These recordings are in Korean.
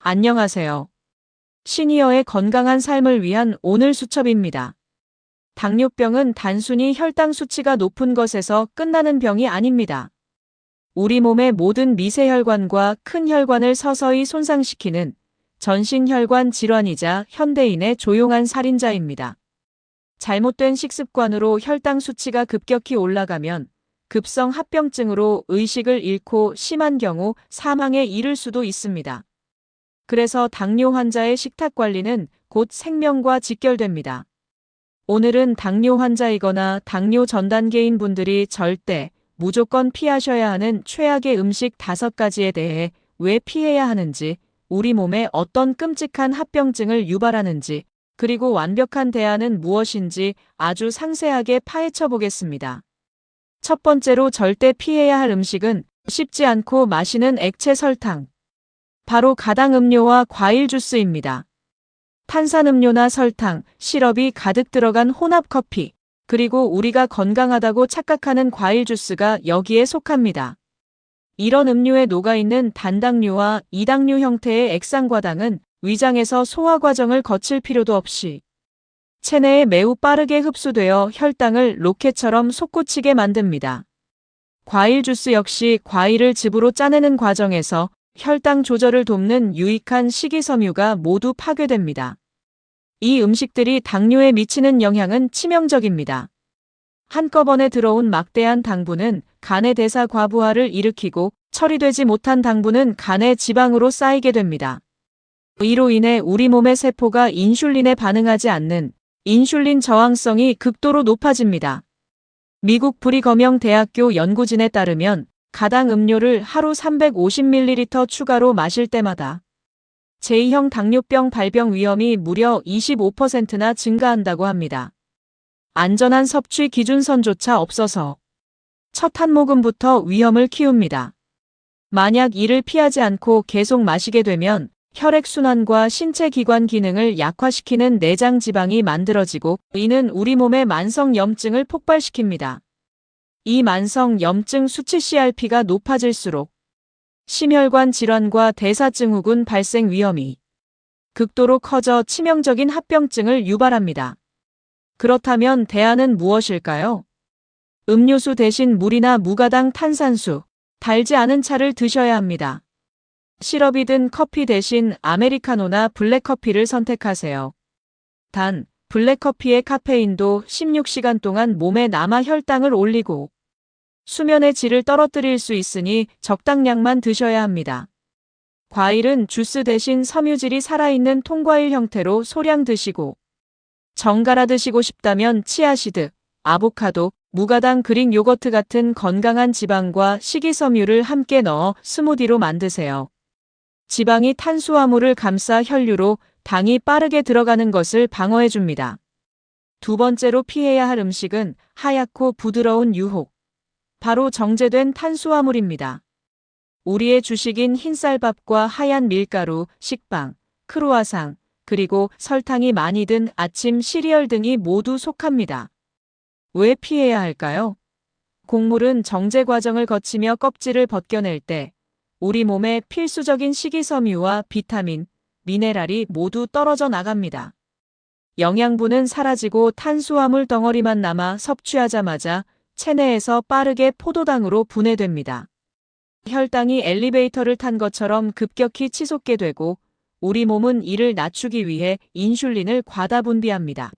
안녕하세요. 시니어의 건강한 삶을 위한 오늘 수첩입니다. 당뇨병은 단순히 혈당 수치가 높은 것에서 끝나는 병이 아닙니다. 우리 몸의 모든 미세혈관과 큰 혈관을 서서히 손상시키는 전신혈관 질환이자 현대인의 조용한 살인자입니다. 잘못된 식습관으로 혈당 수치가 급격히 올라가면 급성 합병증으로 의식을 잃고 심한 경우 사망에 이를 수도 있습니다. 그래서 당뇨 환자의 식탁 관리는 곧 생명과 직결됩니다. 오늘은 당뇨 환자이거나 당뇨 전 단계인 분들이 절대 무조건 피하셔야 하는 최악의 음식 5가지에 대해 왜 피해야 하는지, 우리 몸에 어떤 끔찍한 합병증을 유발하는지, 그리고 완벽한 대안은 무엇인지 아주 상세하게 파헤쳐 보겠습니다. 첫 번째로 절대 피해야 할 음식은 씹지 않고 마시는 액체 설탕. 바로 가당 음료와 과일 주스입니다. 탄산음료나 설탕, 시럽이 가득 들어간 혼합 커피, 그리고 우리가 건강하다고 착각하는 과일 주스가 여기에 속합니다. 이런 음료에 녹아있는 단당류와 이당류 형태의 액상과당은 위장에서 소화 과정을 거칠 필요도 없이 체내에 매우 빠르게 흡수되어 혈당을 로켓처럼 솟구치게 만듭니다. 과일 주스 역시 과일을 즙으로 짜내는 과정에서 혈당 조절을 돕는 유익한 식이섬유가 모두 파괴됩니다. 이 음식들이 당뇨에 미치는 영향은 치명적입니다. 한꺼번에 들어온 막대한 당분은 간의 대사 과부하를 일으키고 처리되지 못한 당분은 간의 지방으로 쌓이게 됩니다. 이로 인해 우리 몸의 세포가 인슐린에 반응하지 않는 인슐린 저항성이 극도로 높아집니다. 미국 브리거명 대학교 연구진에 따르면 가당 음료를 하루 350ml 추가로 마실 때마다 제2형 당뇨병 발병 위험이 무려 25%나 증가한다고 합니다. 안전한 섭취 기준선조차 없어서 첫 한 모금부터 위험을 키웁니다. 만약 이를 피하지 않고 계속 마시게 되면 혈액순환과 신체 기관 기능을 약화시키는 내장 지방이 만들어지고 이는 우리 몸의 만성 염증을 폭발시킵니다. 이 만성 염증 수치 CRP가 높아질수록 심혈관 질환과 대사증후군 발생 위험이 극도로 커져 치명적인 합병증을 유발합니다. 그렇다면 대안은 무엇일까요? 음료수 대신 물이나 무가당 탄산수, 달지 않은 차를 드셔야 합니다. 시럽이든 커피 대신 아메리카노나 블랙커피를 선택하세요. 단, 블랙커피의 카페인도 16시간 동안 몸에 남아 혈당을 올리고 수면의 질을 떨어뜨릴 수 있으니 적당량만 드셔야 합니다. 과일은 주스 대신 섬유질이 살아있는 통과일 형태로 소량 드시고 정갈아 드시고 싶다면 치아시드, 아보카도, 무가당 그릭 요거트 같은 건강한 지방과 식이섬유를 함께 넣어 스무디로 만드세요. 지방이 탄수화물을 감싸 혈류로 당이 빠르게 들어가는 것을 방어해줍니다. 두 번째로 피해야 할 음식은 하얗고 부드러운 유혹. 바로 정제된 탄수화물입니다. 우리의 주식인 흰쌀밥과 하얀 밀가루, 식빵, 크루아상, 그리고 설탕이 많이 든 아침 시리얼 등이 모두 속합니다. 왜 피해야 할까요? 곡물은 정제 과정을 거치며 껍질을 벗겨낼 때 우리 몸의 필수적인 식이섬유와 비타민, 미네랄이 모두 떨어져 나갑니다. 영양분은 사라지고 탄수화물 덩어리만 남아 섭취하자마자 체내에서 빠르게 포도당으로 분해됩니다. 혈당이 엘리베이터를 탄 것처럼 급격히 치솟게 되고 우리 몸은 이를 낮추기 위해 인슐린을 과다 분비합니다.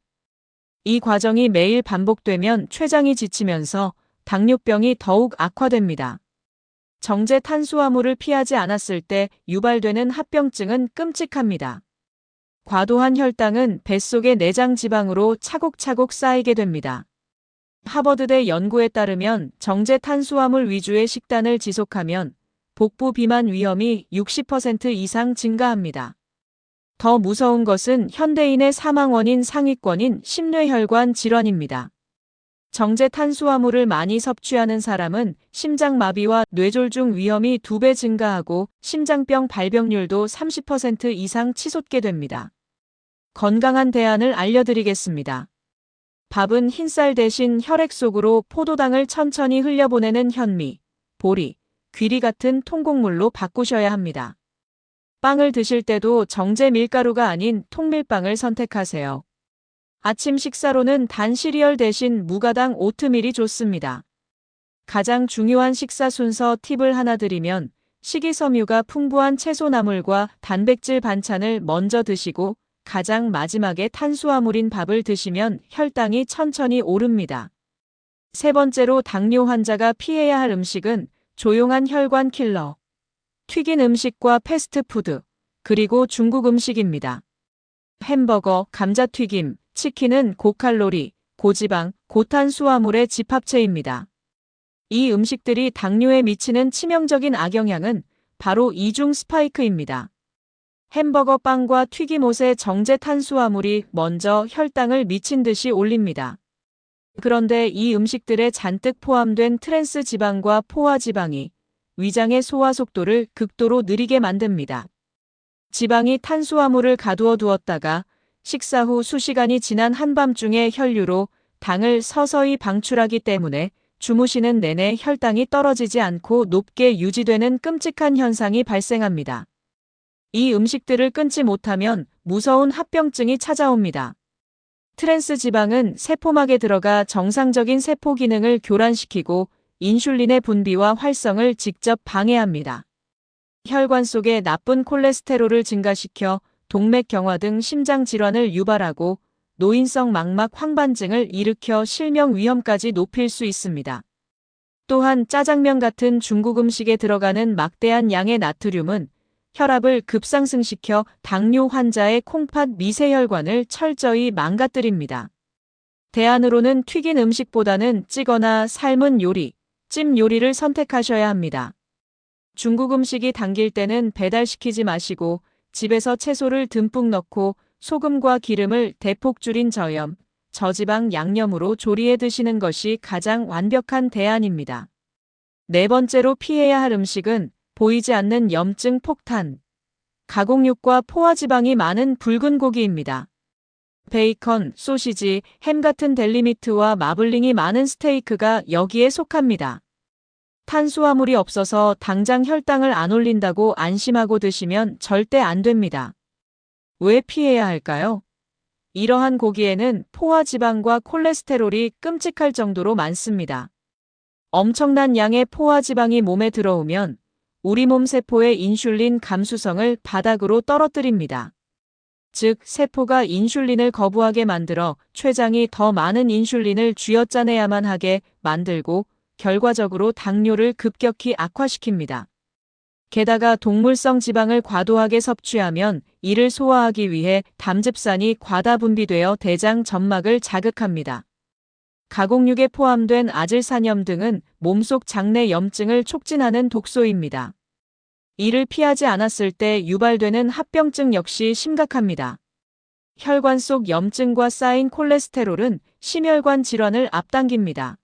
이 과정이 매일 반복되면 췌장이 지치면서 당뇨병이 더욱 악화됩니다. 정제 탄수화물을 피하지 않았을 때 유발되는 합병증은 끔찍합니다. 과도한 혈당은 뱃속의 내장 지방으로 차곡차곡 쌓이게 됩니다. 하버드대 연구에 따르면 정제 탄수화물 위주의 식단을 지속하면 복부 비만 위험이 60% 이상 증가합니다. 더 무서운 것은 현대인의 사망 원인 상위권인 심뇌혈관 질환입니다. 정제 탄수화물을 많이 섭취하는 사람은 심장마비와 뇌졸중 위험이 2배 증가하고 심장병 발병률도 30% 이상 치솟게 됩니다. 건강한 대안을 알려드리겠습니다. 밥은 흰쌀 대신 혈액 속으로 포도당을 천천히 흘려보내는 현미, 보리, 귀리 같은 통곡물로 바꾸셔야 합니다. 빵을 드실 때도 정제 밀가루가 아닌 통밀빵을 선택하세요. 아침 식사로는 단 시리얼 대신 무가당 오트밀이 좋습니다. 가장 중요한 식사 순서 팁을 하나 드리면 식이섬유가 풍부한 채소나물과 단백질 반찬을 먼저 드시고 가장 마지막에 탄수화물인 밥을 드시면 혈당이 천천히 오릅니다. 세 번째로 당뇨 환자가 피해야 할 음식은 조용한 혈관 킬러, 튀긴 음식과 패스트푸드, 그리고 중국 음식입니다. 햄버거, 감자튀김, 치킨은 고칼로리, 고지방, 고탄수화물의 집합체입니다. 이 음식들이 당뇨에 미치는 치명적인 악영향은 바로 이중 스파이크입니다. 햄버거 빵과 튀김옷의 정제 탄수화물이 먼저 혈당을 미친 듯이 올립니다. 그런데 이 음식들에 잔뜩 포함된 트랜스 지방과 포화 지방이 위장의 소화 속도를 극도로 느리게 만듭니다. 지방이 탄수화물을 가두어 두었다가 식사 후 수시간이 지난 한밤중에 혈류로 당을 서서히 방출하기 때문에 주무시는 내내 혈당이 떨어지지 않고 높게 유지되는 끔찍한 현상이 발생합니다. 이 음식들을 끊지 못하면 무서운 합병증이 찾아옵니다. 트랜스 지방은 세포막에 들어가 정상적인 세포 기능을 교란시키고 인슐린의 분비와 활성을 직접 방해합니다. 혈관 속에 나쁜 콜레스테롤을 증가시켜 동맥경화 등 심장 질환을 유발하고 노인성 망막 황반증을 일으켜 실명 위험까지 높일 수 있습니다. 또한 짜장면 같은 중국 음식에 들어가는 막대한 양의 나트륨은 혈압을 급상승시켜 당뇨 환자의 콩팥 미세혈관을 철저히 망가뜨립니다. 대안으로는 튀긴 음식보다는 찌거나 삶은 요리, 찜 요리를 선택하셔야 합니다. 중국 음식이 당길 때는 배달시키지 마시고 집에서 채소를 듬뿍 넣고 소금과 기름을 대폭 줄인 저염, 저지방 양념으로 조리해 드시는 것이 가장 완벽한 대안입니다. 네 번째로 피해야 할 음식은 보이지 않는 염증 폭탄, 가공육과 포화지방이 많은 붉은 고기입니다. 베이컨, 소시지, 햄 같은 델리미트와 마블링이 많은 스테이크가 여기에 속합니다. 탄수화물이 없어서 당장 혈당을 안 올린다고 안심하고 드시면 절대 안 됩니다. 왜 피해야 할까요? 이러한 고기에는 포화지방과 콜레스테롤이 끔찍할 정도로 많습니다. 엄청난 양의 포화지방이 몸에 들어오면 우리 몸 세포의 인슐린 감수성을 바닥으로 떨어뜨립니다. 즉, 세포가 인슐린을 거부하게 만들어 췌장이 더 많은 인슐린을 쥐어짜내야만 하게 만들고 결과적으로 당뇨를 급격히 악화시킵니다. 게다가 동물성 지방을 과도하게 섭취하면 이를 소화하기 위해 담즙산이 과다 분비되어 대장 점막을 자극합니다. 가공육에 포함된 아질산염 등은 몸속 장내 염증을 촉진하는 독소입니다. 이를 피하지 않았을 때 유발되는 합병증 역시 심각합니다. 혈관 속 염증과 쌓인 콜레스테롤은 심혈관 질환을 앞당깁니다.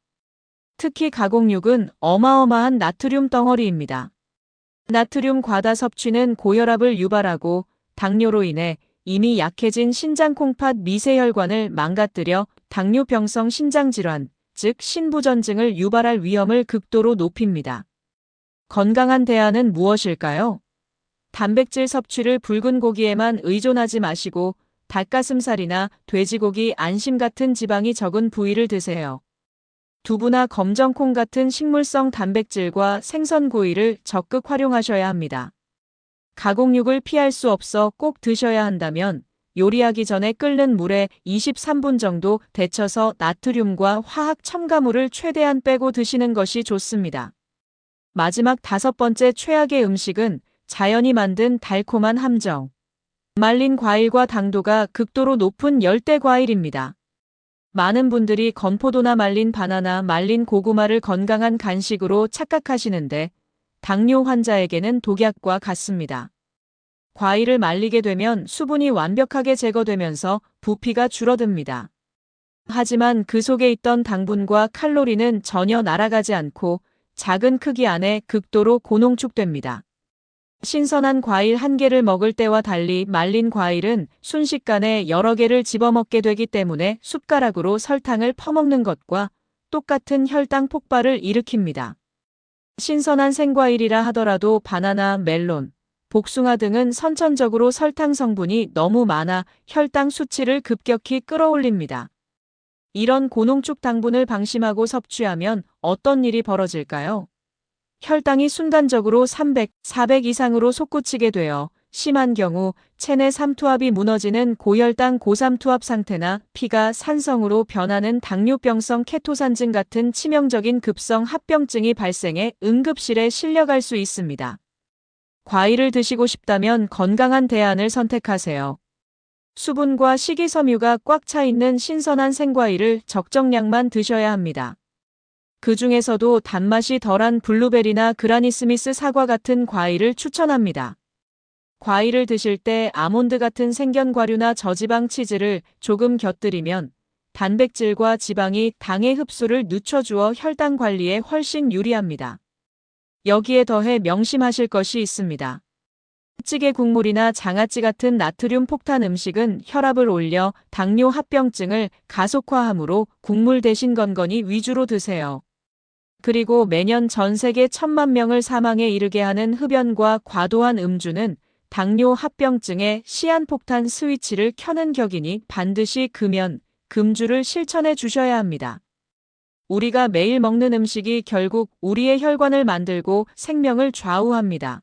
특히 가공육은 어마어마한 나트륨 덩어리입니다. 나트륨 과다 섭취는 고혈압을 유발하고 당뇨로 인해 이미 약해진 신장 콩팥 미세혈관을 망가뜨려 당뇨병성 신장질환, 즉 신부전증을 유발할 위험을 극도로 높입니다. 건강한 대안은 무엇일까요? 단백질 섭취를 붉은 고기에만 의존하지 마시고 닭가슴살이나 돼지고기, 안심 같은 지방이 적은 부위를 드세요. 두부나 검정콩 같은 식물성 단백질과 생선구이를 적극 활용하셔야 합니다. 가공육을 피할 수 없어 꼭 드셔야 한다면 요리하기 전에 끓는 물에 23분 정도 데쳐서 나트륨과 화학 첨가물을 최대한 빼고 드시는 것이 좋습니다. 마지막 다섯 번째 최악의 음식은 자연이 만든 달콤한 함정. 말린 과일과 당도가 극도로 높은 열대 과일입니다. 많은 분들이 건포도나 말린 바나나, 말린 고구마를 건강한 간식으로 착각하시는데 당뇨 환자에게는 독약과 같습니다. 과일을 말리게 되면 수분이 완벽하게 제거되면서 부피가 줄어듭니다. 하지만 그 속에 있던 당분과 칼로리는 전혀 날아가지 않고 작은 크기 안에 극도로 고농축됩니다. 신선한 과일 한 개를 먹을 때와 달리 말린 과일은 순식간에 여러 개를 집어먹게 되기 때문에 숟가락으로 설탕을 퍼먹는 것과 똑같은 혈당 폭발을 일으킵니다. 신선한 생과일이라 하더라도 바나나, 멜론, 복숭아 등은 선천적으로 설탕 성분이 너무 많아 혈당 수치를 급격히 끌어올립니다. 이런 고농축 당분을 방심하고 섭취하면 어떤 일이 벌어질까요? 혈당이 순간적으로 300, 400 이상으로 솟구치게 되어 심한 경우 체내 삼투압이 무너지는 고혈당 고삼투압 상태나 피가 산성으로 변하는 당뇨병성 케토산증 같은 치명적인 급성 합병증이 발생해 응급실에 실려갈 수 있습니다. 과일을 드시고 싶다면 건강한 대안을 선택하세요. 수분과 식이섬유가 꽉 차 있는 신선한 생과일을 적정량만 드셔야 합니다. 그 중에서도 단맛이 덜한 블루베리나 그라니스미스 사과 같은 과일을 추천합니다. 과일을 드실 때 아몬드 같은 생견과류나 저지방 치즈를 조금 곁들이면 단백질과 지방이 당의 흡수를 늦춰주어 혈당 관리에 훨씬 유리합니다. 여기에 더해 명심하실 것이 있습니다. 찌개 국물이나 장아찌 같은 나트륨 폭탄 음식은 혈압을 올려 당뇨 합병증을 가속화하므로 국물 대신 건건이 위주로 드세요. 그리고 매년 전 세계 1,000만 명을 사망에 이르게 하는 흡연과 과도한 음주는 당뇨 합병증의 시한폭탄 스위치를 켜는 격이니 반드시 금연, 금주를 실천해 주셔야 합니다. 우리가 매일 먹는 음식이 결국 우리의 혈관을 만들고 생명을 좌우합니다.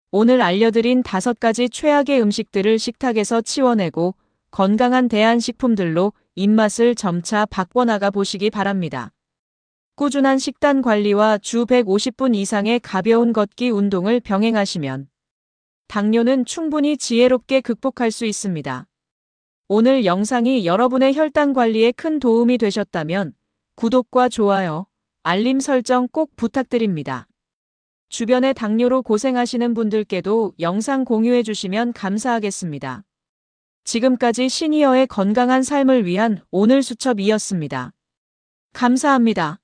오늘 알려드린 5가지 최악의 음식들을 식탁에서 치워내고 건강한 대안식품들로 입맛을 점차 바꿔나가 보시기 바랍니다. 꾸준한 식단 관리와 주 150분 이상의 가벼운 걷기 운동을 병행하시면 당뇨는 충분히 지혜롭게 극복할 수 있습니다. 오늘 영상이 여러분의 혈당 관리에 큰 도움이 되셨다면 구독과 좋아요, 알림 설정 꼭 부탁드립니다. 주변에 당뇨로 고생하시는 분들께도 영상 공유해 주시면 감사하겠습니다. 지금까지 시니어의 건강한 삶을 위한 오늘 수첩이었습니다. 감사합니다.